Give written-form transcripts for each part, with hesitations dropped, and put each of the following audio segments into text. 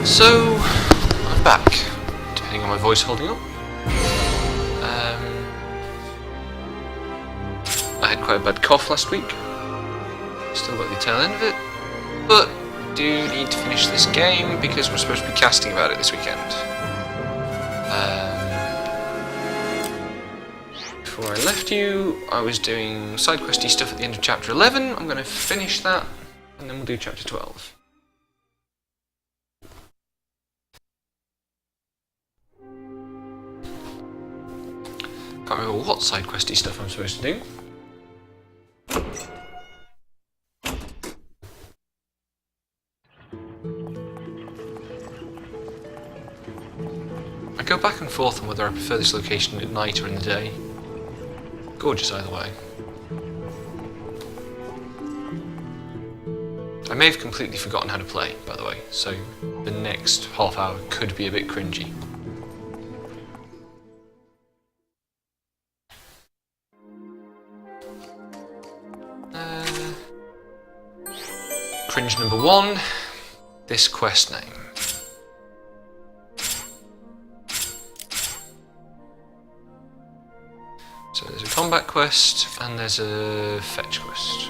So, I'm back, depending on my voice holding up. I had quite a bad cough last week, still got the tail end of it, but do need to finish this game because we're supposed to be casting about it this weekend. Before I left you, I was doing side questy stuff at the end of chapter 11. I'm going to finish that, and then we'll do chapter 12. Can't remember what side questy stuff I'm supposed to do. I go back and forth on whether I prefer this location at night or in the day. Gorgeous either way. I may have completely forgotten how to play, by the way, so the next half hour could be a bit cringy. Cringe number 1, this quest name. So there's a combat quest and there's a fetch quest,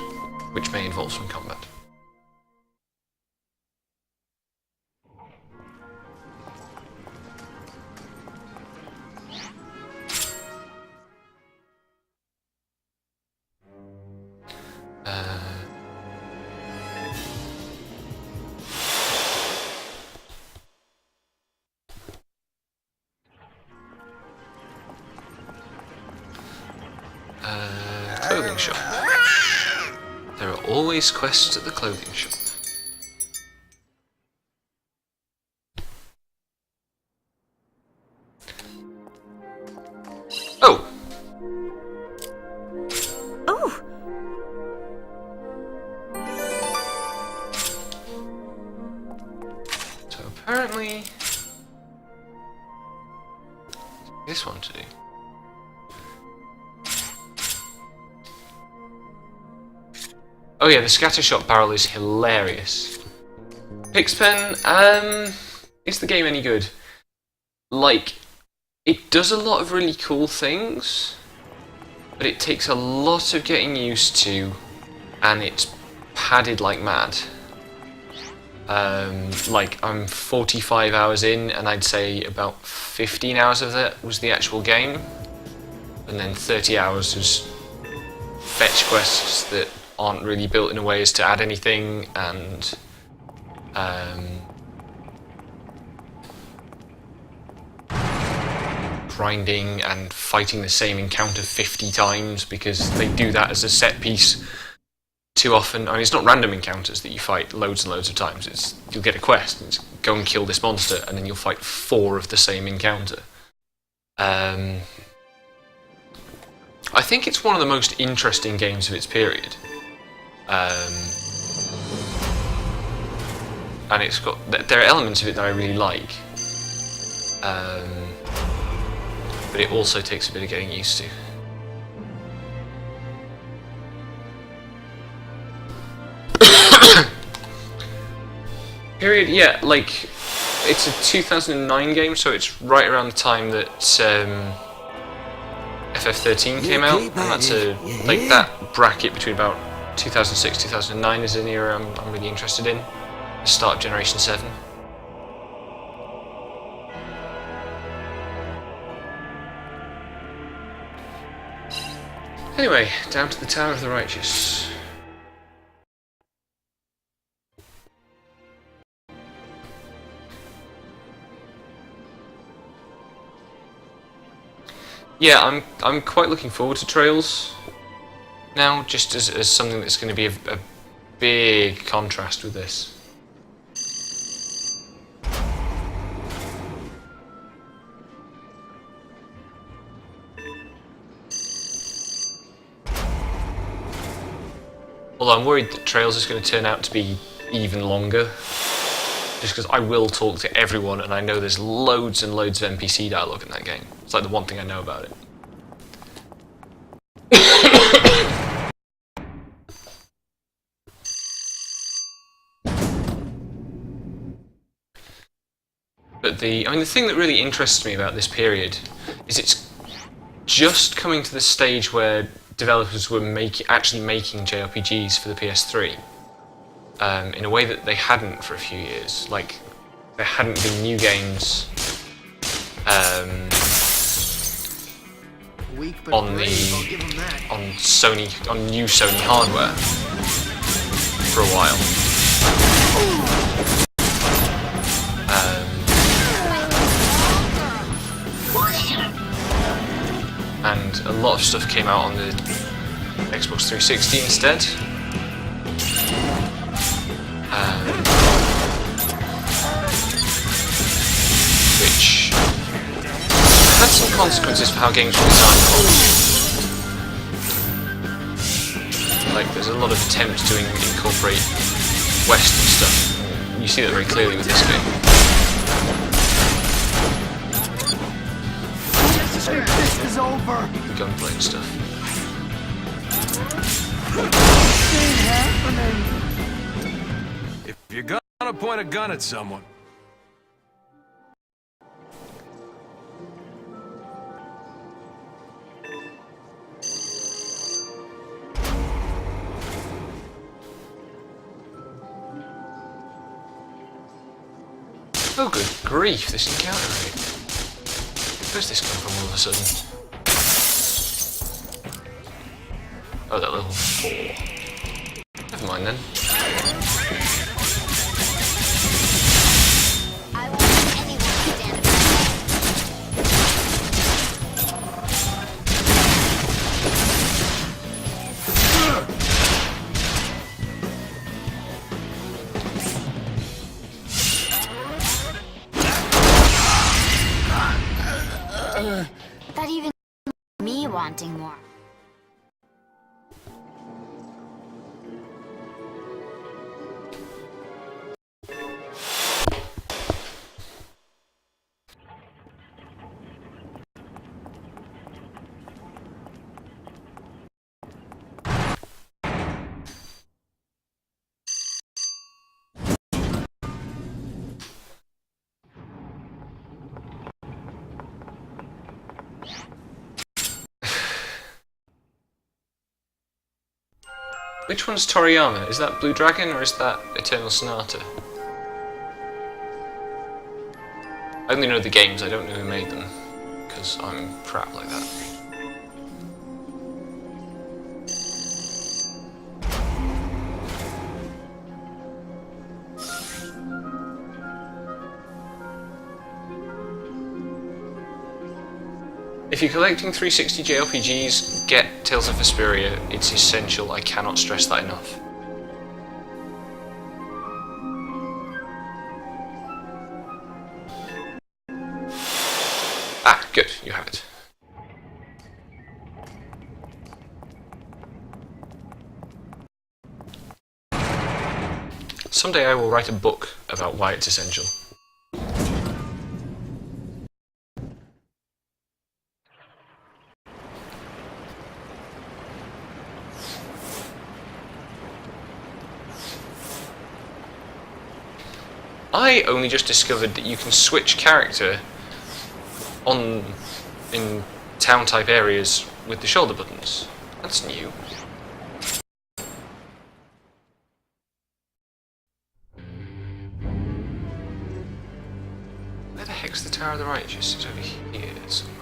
which may involve some combat. Clothing shop. There are always quests at the clothing shop. Oh! Oh! So apparently... this one to do. Oh yeah, the Scattershot barrel is hilarious. Pixpen, is the game any good? Like, it does a lot of really cool things, but it takes a lot of getting used to, and it's padded like mad. Like, I'm 45 hours in, and I'd say about 15 hours of that was the actual game, and then 30 hours was fetch quests that aren't really built in a way as to add anything, and grinding and fighting the same encounter 50 times because they do that as a set piece too often. I mean, it's not random encounters that you fight loads and loads of times. It's you'll get a quest and it's go and kill this monster, and then you'll fight 4 of the same encounter. I think it's one of the most interesting games of its period. And it's got there are elements of it that I really like, but it also takes a bit of getting used to. Period, yeah, like it's a 2009 game, so it's right around the time that FF13 came out, and that's like that bracket between about 2006, 2009 is an era I'm really interested in. The start of Generation 7. Anyway, down to the Tower of the Righteous. Yeah, I'm quite looking forward to Trails now, just as something that's going to be a big contrast with this. Although I'm worried that Trails is going to turn out to be even longer, just because I will talk to everyone, and I know there's loads and loads of NPC dialogue in that game. It's like the one thing I know about it. But the thing that really interests me about this period is it's just coming to the stage where developers were actually making JRPGs for the PS3 in a way that they hadn't for a few years. Like, there hadn't been new games on new Sony hardware for a while. And a lot of stuff came out on the Xbox 360 instead. Which had some consequences for how games were designed. Like, there's a lot of attempts to incorporate Western stuff. You see that very clearly with this game. This is over. The gunplay and stuff. If you're gonna point a gun at someone, oh, good grief, this encounter rate. Where's this come from all of a sudden? Oh, that level 4. Never mind then. I won't let anyone stand in my way. That even me wanting more. Which one's Toriyama? Is that Blue Dragon or is that Eternal Sonata? I only know the games, I don't know who made them, because I'm crap like that. If you're collecting 360 JRPGs, get Tales of Vesperia. It's essential, I cannot stress that enough. Ah, good, you have it. Someday I will write a book about why it's essential. I only just discovered that you can switch character in town type areas with the shoulder buttons. That's new. Where the heck's the Tower of the Righteous? It's over here somewhere.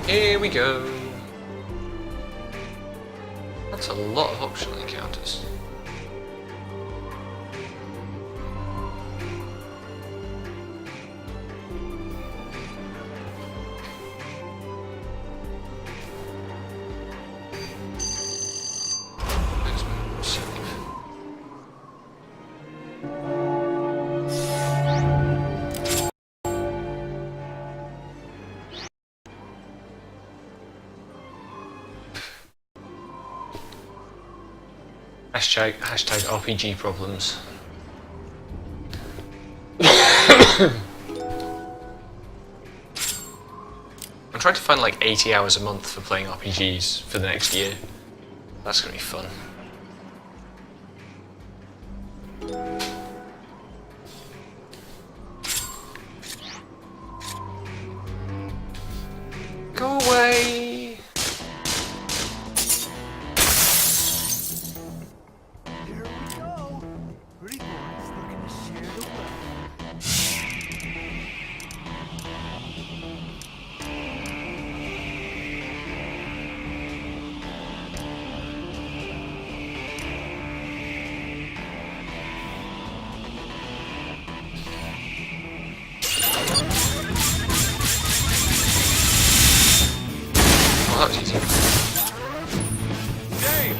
Here we go. That's a lot of optional encounters. Let's save. Hashtag RPG problems. I'm trying to find like 80 hours a month for playing RPGs for the next year. That's gonna be fun. Go away! Here we go. Pretty boys looking to share the wealth. Well, that was easy. Dave!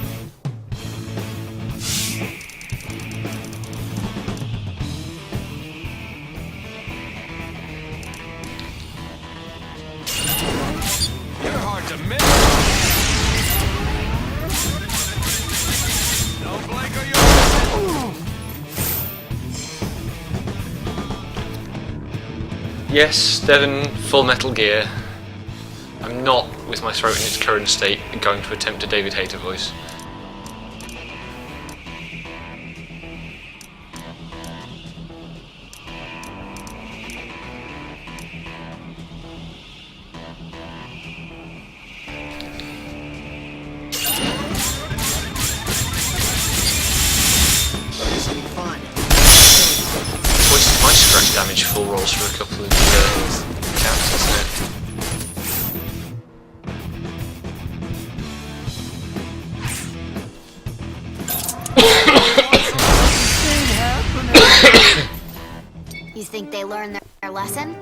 You're hard to miss. Don't blink or you'll miss it. Yes, Devon, Full Metal Gear. I'm not, with my throat in its current state, going to attempt a David Hayter voice. This will be fun. Wasted my scratch damage full rolls for a couple of counts, isn't it? You think they learned their lesson?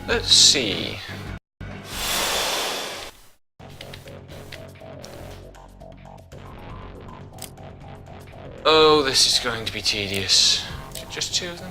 Let's see. Oh, this is going to be tedious. Is it just two of them?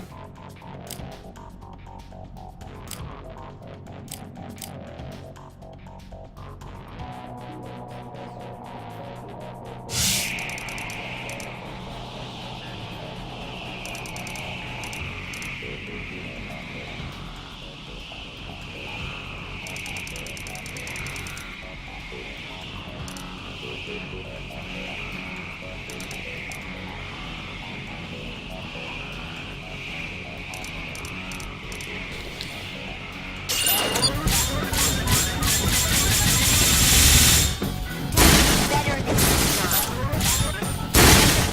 Better than this girl.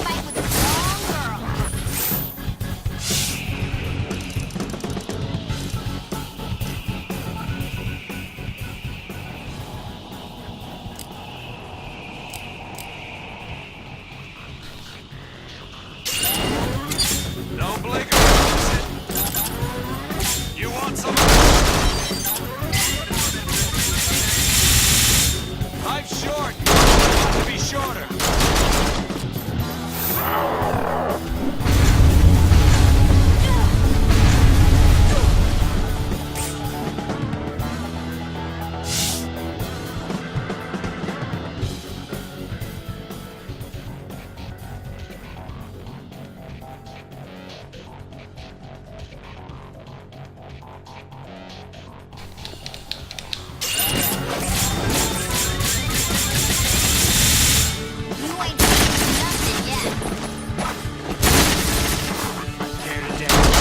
Fight with the wrong girl. Don't blink or you'll miss it. You want some of this? Life's short. You want to be shorter. You ain't seen nothing yet. Care to dance?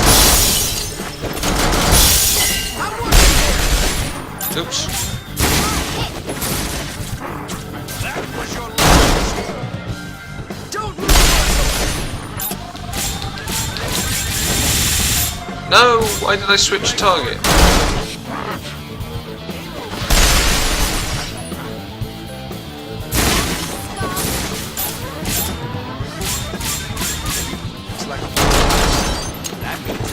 Oops. That was your last. Don't No! Why did I switch target? It's like a That means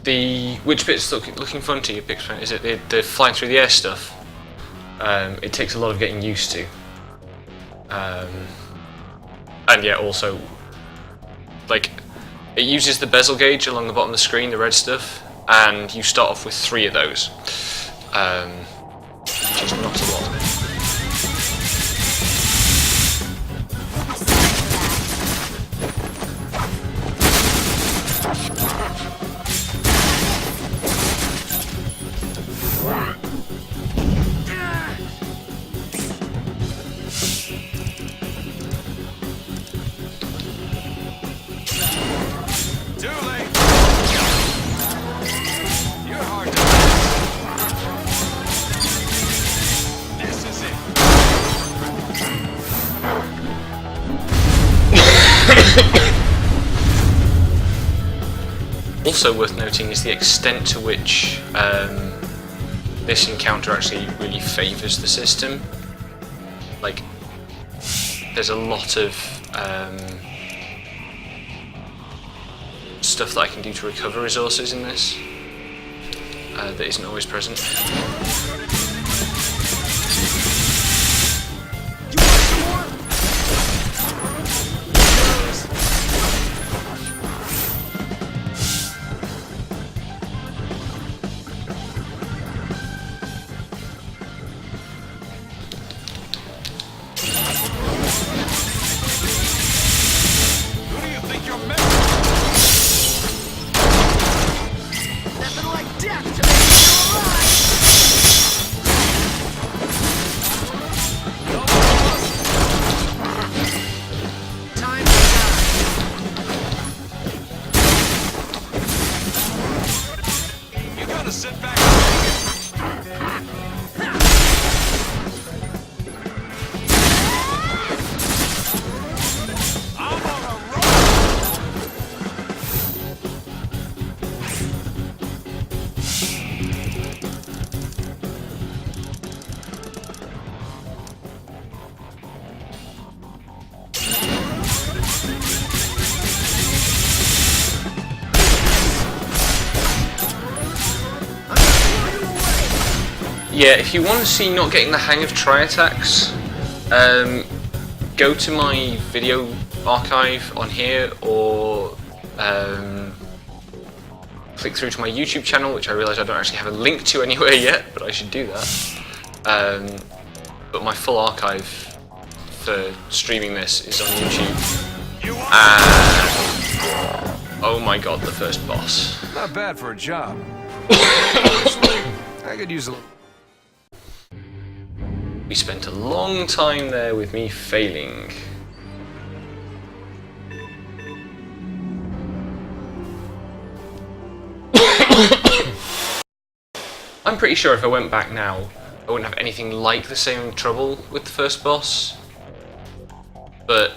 Which bit's looking fun to you, Pixman? Is it the flying through the air stuff? It takes a lot of getting used to. And yeah, also, like, it uses the bezel gauge along the bottom of the screen, the red stuff, and you start off with 3 of those, which is not a lot. Too late. You're hard to miss. This is it. Also worth noting is the extent to which this encounter actually really favours the system. Like, there's a lot of stuff that I can do to recover resources in this that isn't always present. Who do you think you're meant Nothing like death to make you feel alive! Time to die. You gotta sit back and take it. I'm on a roll. Yeah, if you want to see not getting the hang of tri-attacks, go to my video archive on here, or click through to my YouTube channel, which I realise I don't actually have a link to anywhere yet, but I should do that. But my full archive for streaming this is on YouTube. You want And oh my god, the first boss. Not bad for a job. I could use a little. We spent a long time there with me failing. I'm pretty sure if I went back now, I wouldn't have anything like the same trouble with the first boss. But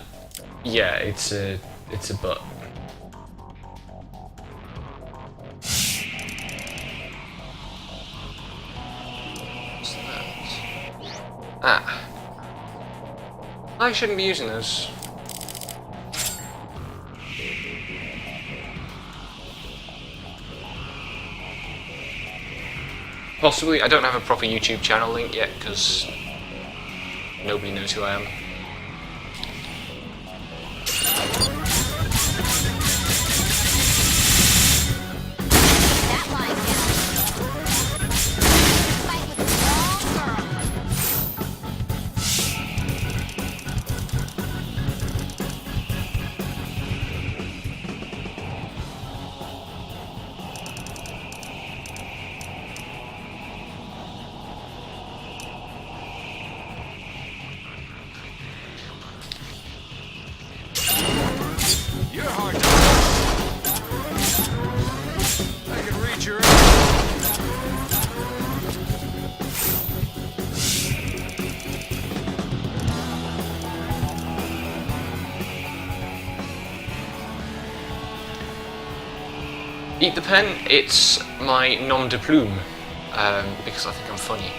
yeah, it's a butt. What's that? Ah. I shouldn't be using those. Possibly, I don't have a proper YouTube channel link yet because nobody knows who I am. That line down. Fight with the wrong girl. You're hard to I can reach your Eat the pen, it's my nom de plume, because I think I'm funny.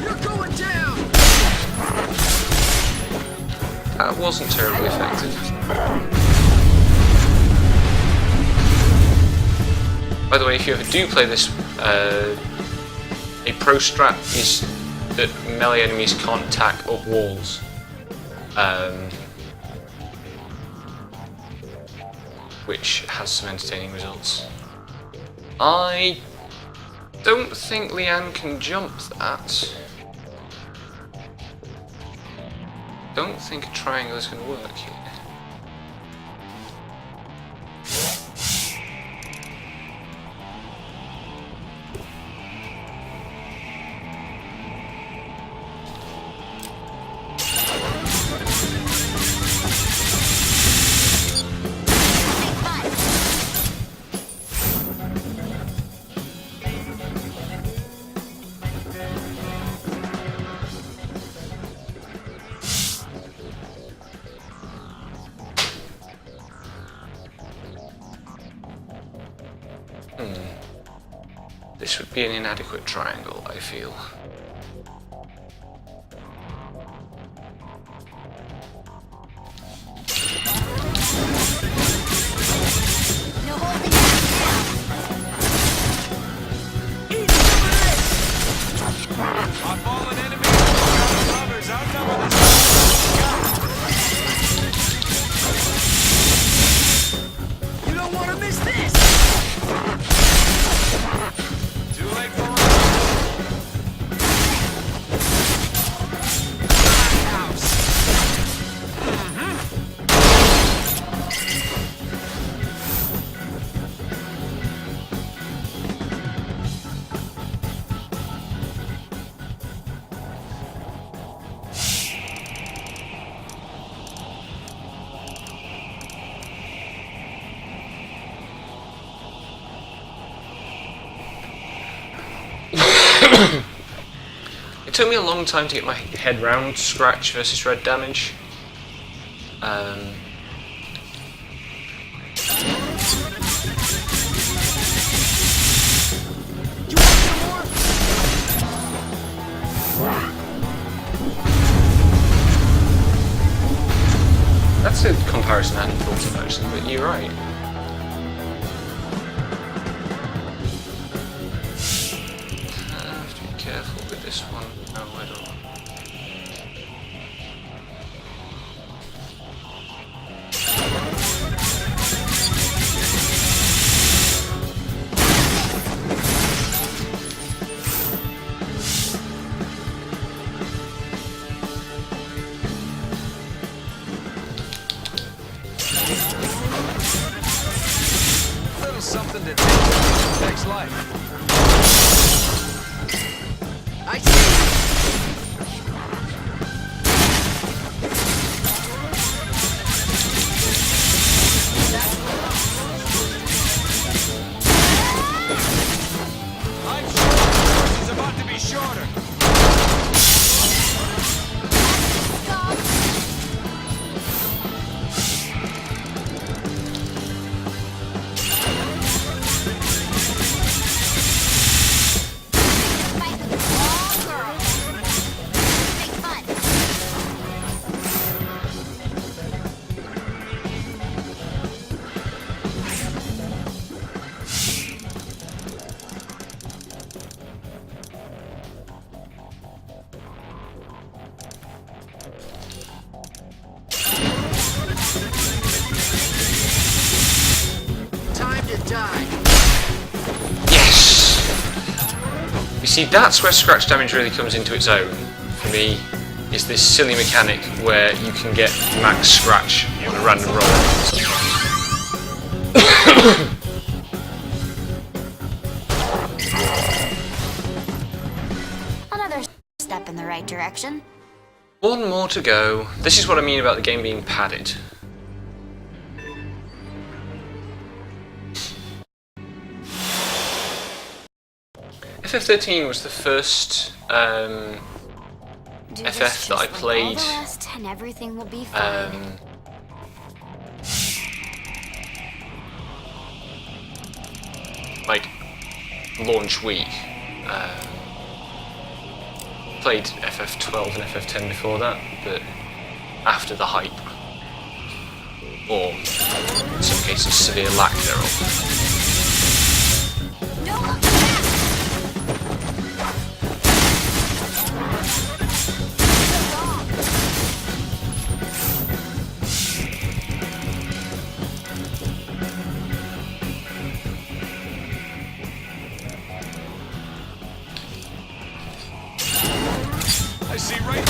You're going down! That wasn't terribly effective. By the way, if you ever do play this, a pro strat is that melee enemies can't attack up walls. Which has some entertaining results. I don't think Leanne can jump that. Don't think a triangle is going to work here. This would be an inadequate triangle, I feel. No holding back A fallen enemy. Others outnumber this. You don't want to miss this! Too late for It took me a long time to get my head round Scratch versus Red damage. That's a comparison I hadn't thought about actually, but you're right. I have to be careful with this one. No, I don't. little something to take next life. I see! I'm sure the course is about to be shorter. fight with the wrong girl. Big fun. Time to die. Yes! You see, that's where Scratch damage really comes into its own, for me, is this silly mechanic where you can get max Scratch on a random roll. Another step in the right direction. One more to go. This is what I mean about the game being padded. FF13 was the first Do FF this that I just like all played, the rest, and everything will be fine. like launch week. Played FF12 and FF10 before that, but after the hype, or in some cases severe lack thereof. No looking back! I see right.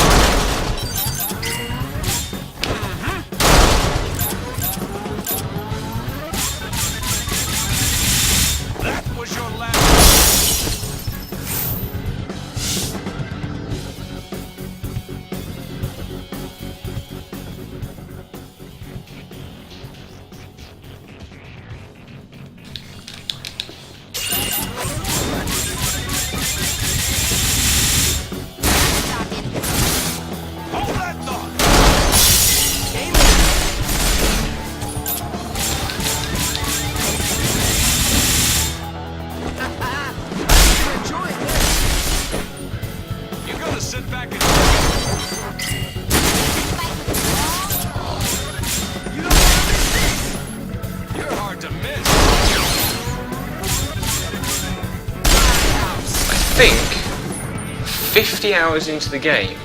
That was your last. Hold that thought. You gotta sit back and. You don't wanna miss this. You're hard to miss. I think 50 hours into the game,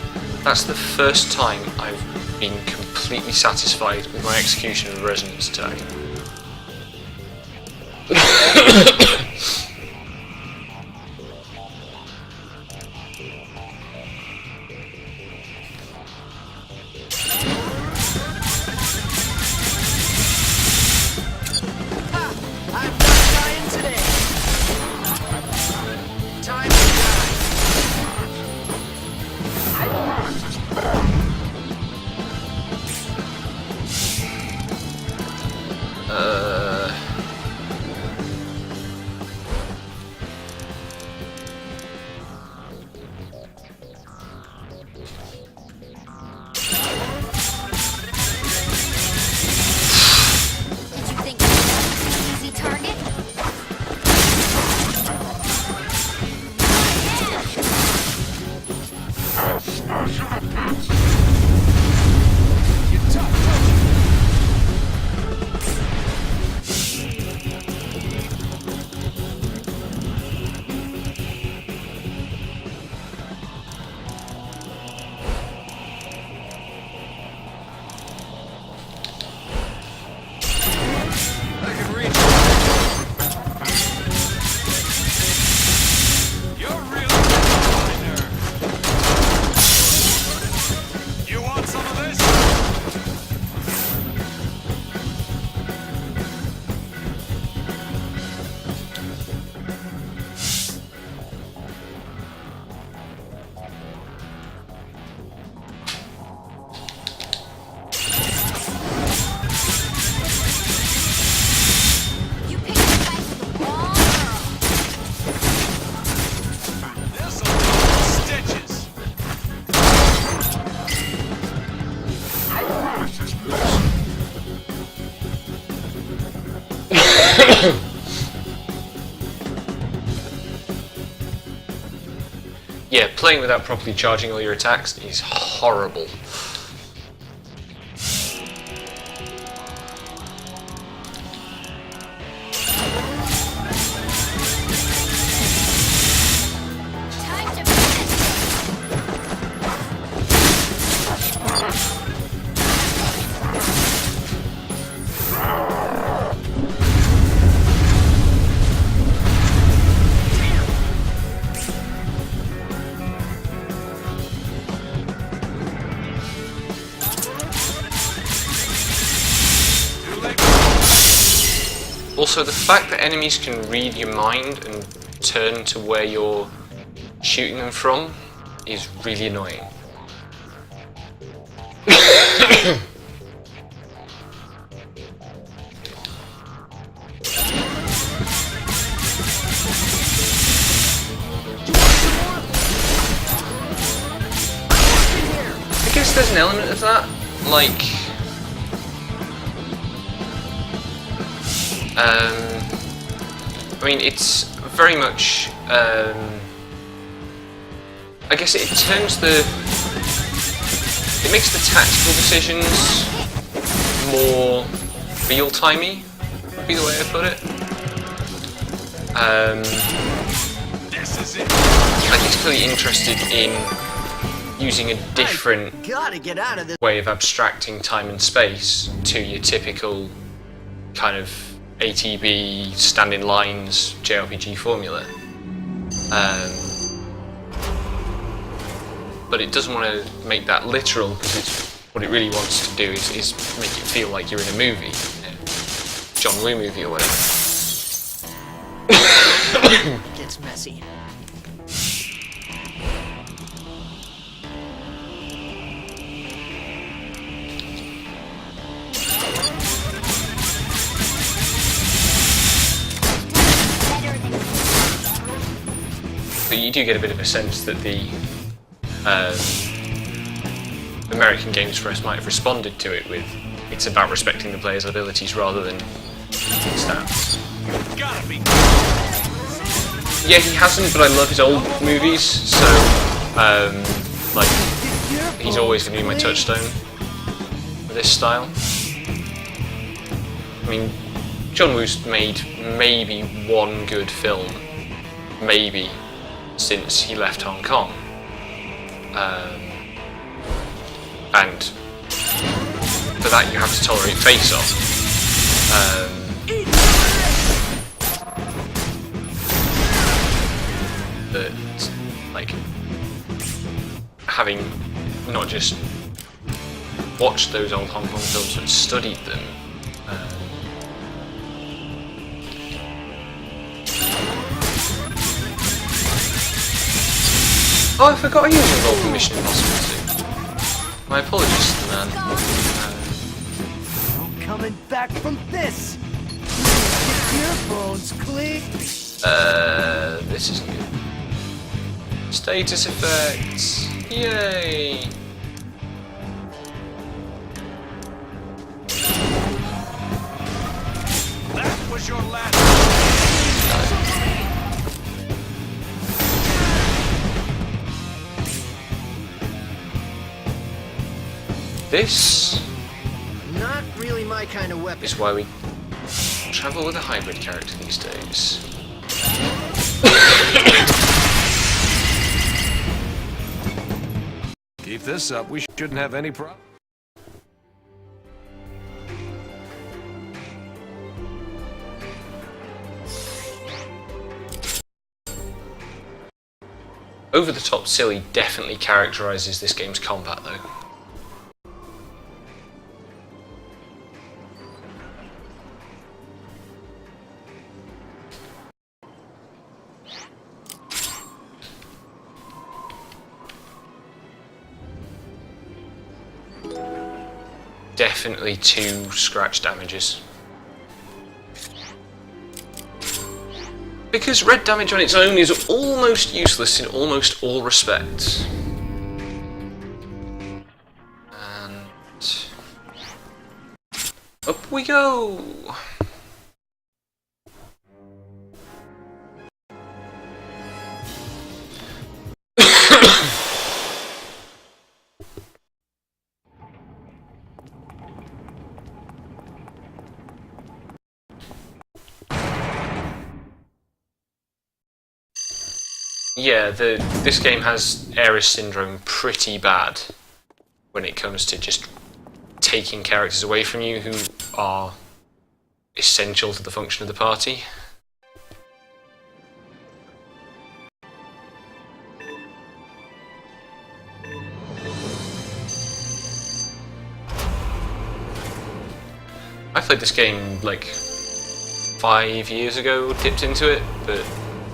that's the first time I've been completely satisfied with my execution of the Resonance attack. I'm not dying today. Time to die. Did you think that was an easy target? You're tough, don't you? I can reach. You're really my nerve. You want some of this? You picked a fight with the wrong girl. This'll do stitches. Yeah, playing without properly charging all your attacks is horrible. Time to finish. Too late. Also, the fact that enemies can read your mind and turn to where you're shooting them from is really annoying. I guess there's an element of that, like, I mean, it's very much, I guess it turns the it makes the tactical decisions more real-timey, would be the way I put it. This is it. Like he's clearly interested in using a different Gotta get out of this. way of abstracting time and space to your typical kind of ATB stand in lines JRPG formula. But it doesn't want to make that literal, because what it really wants to do is make it feel like you're in a movie, John Woo movie or whatever. Gets messy. But you do get a bit of a sense that the American Games Press might have responded to it with, it's about respecting the player's abilities rather than stats. Gotta be. Yeah, he hasn't, but I love his old movies, so like he's always going to be my touchstone for this style. I mean, John Woo's made maybe one good film, maybe, since he left Hong Kong. And for that you have to tolerate Face Off. That, like, having not just watched those old Hong Kong films but studied them, oh, I forgot he was involved in Mission Impossible 2. My apologies to the man. No coming back from this. Get your bones clean. This isn't good. Status effects! Yay! That was your last. This Not really my kind of weapon. is why we travel with a hybrid character these days. Keep this up. We shouldn't have any problem. Over the top silly definitely characterizes this game's combat though. Definitely 2 scratch damages. Because red damage on its own is almost useless in almost all respects. And up we go! Yeah, this game has Ares syndrome pretty bad when it comes to just taking characters away from you who are essential to the function of the party. I played this game like 5 years ago, dipped into it, but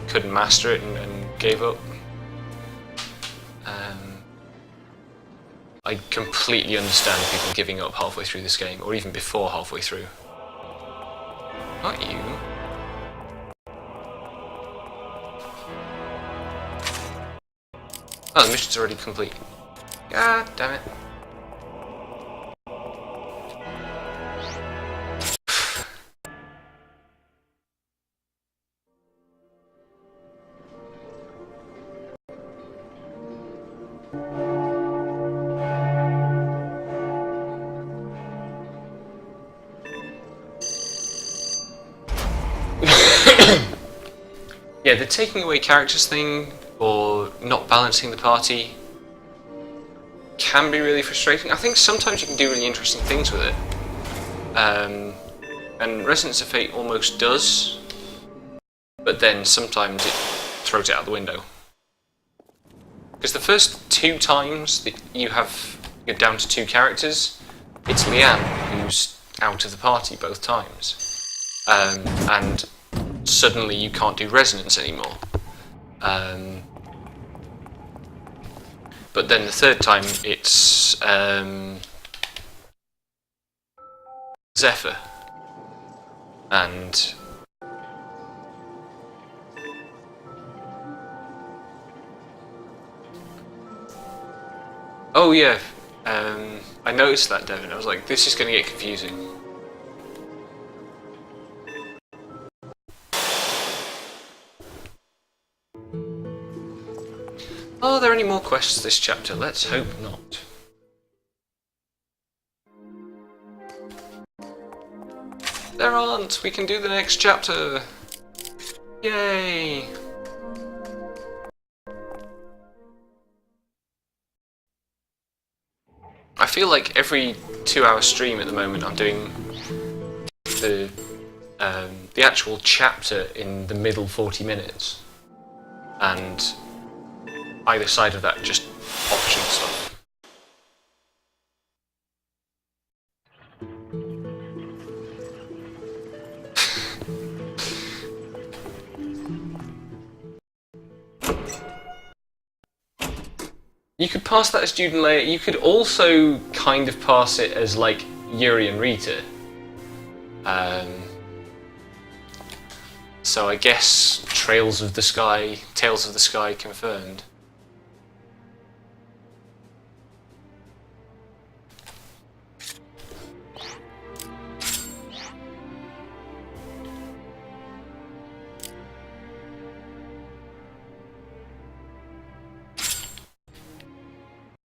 couldn't master it and gave up. I completely understand people giving up halfway through this game, or even before halfway through. Not you. Oh, the mission's already complete. God damn it. Yeah, the taking away characters thing, or not balancing the party, can be really frustrating. I think sometimes you can do really interesting things with it. And Resonance of Fate almost does, but then sometimes it throws it out the window. Because the first 2 times that you're down to 2 characters, it's Leanne who's out of the party both times. And suddenly you can't do Resonance anymore. But then the 3rd time it's Zephyr. And oh yeah, I noticed that, Devin. I was like, this is going to get confusing. Are there any more quests this chapter? Let's hope not. There aren't! We can do the next chapter! Yay! I feel like every 2-hour stream at the moment I'm doing the actual chapter in the middle 40 minutes. And either side of that, just optional stuff. You could pass that as Student Leia. You could also kind of pass it as like Yuri and Rita. So I guess Tales of the Sky confirmed.